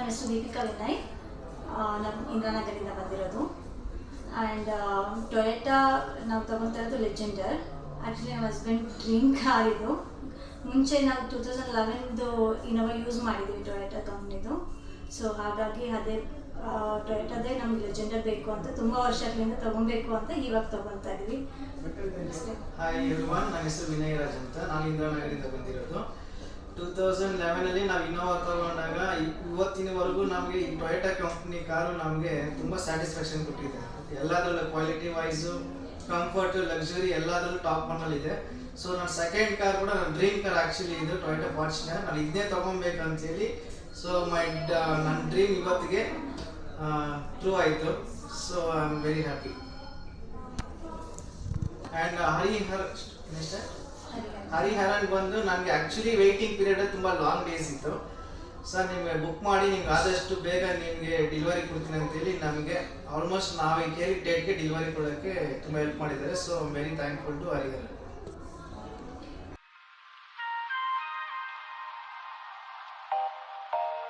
ನಮ್ಮ ಹೆಸರು ದೀಪಿಕಾ ವಿನಯ್. ನಮ್ಮ ಇಂದಿರಾನಗರಿಂದ ಬಂದಿರೋದು. ಆ್ಯಂಡ್ ಟೊಯೋಟಾ ನಾವು ತೊಗೊತಾ ಇರೋದು ಲೆಜೆಂಡರ್. ಆ್ಯಕ್ಚುಲಿ ನಮ್ಮ ಹಸ್ಬೆಂಡ್ ಡ್ರೀಮ್ ಕಾರ್ ಇದು. ಮುಂಚೆ ನಾವು 2011 ಇನೋವಾ ಯೂಸ್ ಮಾಡಿದ್ವಿ ಟೊಯೋಟಾ ಕಂಪ್ನಿದು. ಸೊ ಹಾಗಾಗಿ ಅದೇ ಟೊಯೋಟಾದೇ ನಮ್ಗೆ ಲೆಜೆಂಡರ್ ಬೇಕು ಅಂತ ತುಂಬ ವರ್ಷಗಳಿಂದ ತೊಗೊಬೇಕು ಅಂತ ಇವಾಗ ತೊಗೊತಾ ಇದ್ವಿ. ಹಾಯ್ ಎವ್ರಿವನ್, ನನ್ನ ಹೆಸರು ವಿನಯ್ ರಾಜ್ ಅಂತ. ನಾನು ಇಂದಿರಾನಗರಿಂದ ಬಂದಿರೋದು. 2011 ನಾವು ಇನೋವಾ ತಗೊಂಡಾಗ ಇವತ್ತಿನವರೆಗೂ ನಮಗೆ ಈ ಟೊಯೋಟಾ ಕಂಪ್ನಿ ಕಾರು ನಮಗೆ ತುಂಬ ಸ್ಯಾಟಿಸ್ಫ್ಯಾಕ್ಷನ್ ಕೊಟ್ಟಿದೆ. ಎಲ್ಲದರಲ್ಲೂ ಕ್ವಾಲಿಟಿ ವೈಸು, ಕಂಫರ್ಟು, ಲಕ್ಸುರಿ ಎಲ್ಲದರಲ್ಲೂ ಟಾಪ್ ಒನ್ನಲ್ಲಿದೆ. ಸೊ ನನ್ನ ಸೆಕೆಂಡ್ ಕಾರ್ ಕೂಡ ನನ್ನ ಡ್ರೀಮ್ ಕಾರ್ ಆ್ಯಕ್ಚುಲಿ ಇದು ಟೊಯೋಟಾ ಫಾರ್ಚುನರ್. ನಾನು ಇದನ್ನೇ ತೊಗೊಬೇಕಂತೇಳಿ ಸೊ ನನ್ನ ಡ್ರೀಮ್ ಇವತ್ತಿಗೆ ಟ್ರೂ ಆಯಿತು. So I am very happy. And Hariharan ಬಂದು ನನಗೆ ಆ್ಯಕ್ಚುಲಿ ವೆಯ್ಟಿಂಗ್ ಪೀರಿಯಡ್ ತುಂಬ ಲಾಂಗ್ ಡೇಸ್ ಇತ್ತು. ಸರ್ ನಿಮಗೆ ಬುಕ್ ಮಾಡಿ ನಿಮ್ಗೆ ಆದಷ್ಟು ಬೇಗ ನಿಮಗೆ ಡೆಲಿವರಿ ಕೊಡ್ತೀನಿ ಅಂತೇಳಿ ನಮಗೆ ಆಲ್ಮೋಸ್ಟ್ ನಾವು ಕೇಳಿ ಡೇಟ್ಗೆ ಡೆಲಿವರಿ ಕೊಡೋಕ್ಕೆ ತುಂಬ ಹೆಲ್ಪ್ ಮಾಡಿದ್ದಾರೆ. So I am very thankful to Hariharan.